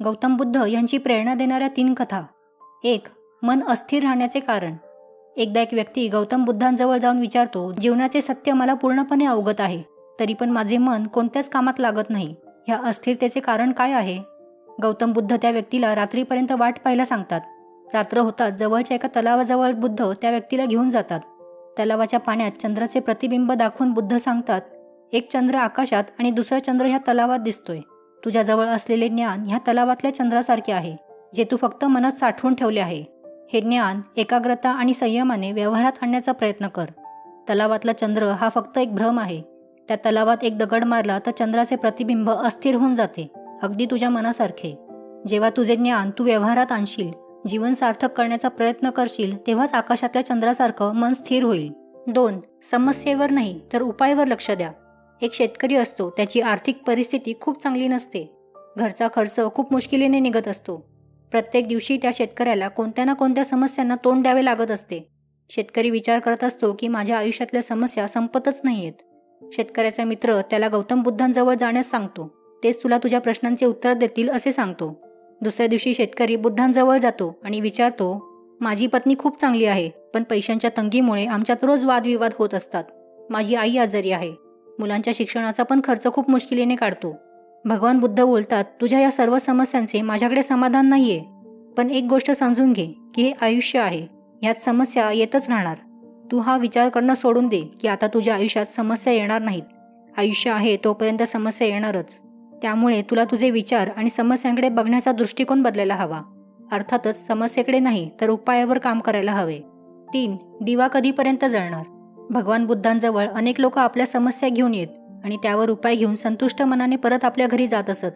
गौतम बुद्ध यांची प्रेरणा देणाऱ्या 3 कथा. 1. मन अस्थिर राहण्याचे कारण. एकदा एक व्यक्ती गौतम बुद्धांजवळ जाऊन विचारतो, जीवनाचे सत्य मला पूर्णपणे अवगत आहे, तरी पण माझे मन कोणत्याच कामात लागत नाही. ह्या अस्थिरतेचे कारण काय आहे? गौतम बुद्ध त्या व्यक्तीला रात्रीपर्यंत वाट पाहायला सांगतात. रात्र होताच जवळच्या एका तलावाजवळ बुद्ध त्या व्यक्तीला घेऊन जातात. तलावाच्या पाण्यात चंद्राचे प्रतिबिंब दाखवून बुद्ध सांगतात, एक चंद्र आकाशात आणि दुसरा चंद्र ह्या तलावात दिसतोय. तुझ्याजवळ असलेले ज्ञान ह्या तलावातल्या चंद्रासारखे आहे, जे तू फक्त मनात साठवून ठेवले आहे. हे ज्ञान एकाग्रता आणि संयमाने व्यवहारात आणण्याचा प्रयत्न कर. तलावातला चंद्र हा फक्त एक भ्रम आहे. त्या तलावात एक दगड मारला तर चंद्राचे प्रतिबिंब अस्थिर होऊन जाते, अगदी तुझ्या मनासारखे. जेव्हा तुझे ज्ञान तू व्यवहारात आणशील, जीवन सार्थक करण्याचा प्रयत्न करशील, तेव्हाच आकाशातल्या चंद्रासारखं मन स्थिर होईल. 2. समस्येवर नाही तर उपायावर लक्ष द्या. एक शेतकरी असतो, त्याची आर्थिक परिस्थिती खूप चांगली नसते. घरचा खर्च खूप मुश्किलीने निघत असतो. प्रत्येक दिवशी त्या शेतकऱ्याला कोणत्या ना कोणत्या समस्यांना तोंड द्यावे लागत असते. शेतकरी विचार करत असतो की माझ्या आयुष्यातल्या समस्या संपतच नाहीयेत. शेतकऱ्याचा मित्र त्याला गौतम बुद्धांजवळ जाण्यास सांगतो. तेच तुला तुझ्या प्रश्नांचे उत्तर देतील असे सांगतो. दुसऱ्या दिवशी शेतकरी बुद्धांजवळ जातो आणि विचारतो, माझी पत्नी खूप चांगली आहे, पण पैशांच्या तंगीमुळे आमच्यात रोज वादविवाद होत असतात. माझी आई आजारी आहे. मुलांच्या शिक्षणाचा पण खर्च खूप मुश्किलीने काढतो. भगवान बुद्ध बोलतात, तुझ्या या सर्व समस्यांचे माझ्याकडे समाधान नाहीये, पण एक गोष्ट समजून घे की हे आयुष्य आहे, ह्यात समस्या येतच राहणार. तू हा विचार करणं सोडून दे की आता तुझ्या आयुष्यात समस्या येणार नाहीत. आयुष्य आहे तोपर्यंत समस्या येणारच. त्यामुळे तुला तुझे विचार आणि समस्यांकडे बघण्याचा दृष्टिकोन बदलायला हवा. अर्थातच समस्येकडे नाही तर उपायावर काम करायला हवे. 3. दिवा कधीपर्यंत जळणार. भगवान बुद्धांजवळ अनेक लोक आपल्या समस्या घेऊन येत आणि त्यावर उपाय घेऊन संतुष्ट मनाने परत आपल्या घरी जात असत.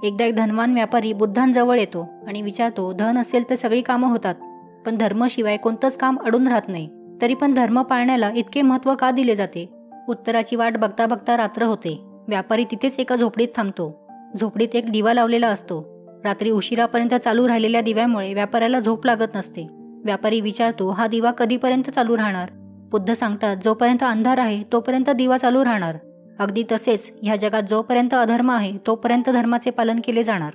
एकदा एक धनवान व्यापारी बुद्धांजवळ येतो आणि विचारतो, धन असेल तर सगळी कामं होतात, पण धर्माशिवाय कोणतंच काम अडून राहत नाही. तरी पण धर्म पाळण्याला इतके महत्त्व का दिले जाते? उत्तराची वाट बघता बघता रात्र होते. व्यापारी तिथेच एका झोपडीत थांबतो. झोपडीत एक दिवा लावलेला असतो. रात्री उशिरापर्यंत चालू राहिलेल्या दिव्यामुळे व्यापाऱ्याला झोप लागत नसते. व्यापारी विचारतो, हा दिवा कधीपर्यंत चालू राहणार? बुद्ध सांगतात, जोपर्यंत अंधार आहे तोपर्यंत दिवा चालू राहणार. अगदी तसेच ह्या जगात जोपर्यंत अधर्म आहे तोपर्यंत धर्माचे पालन केले जाणार.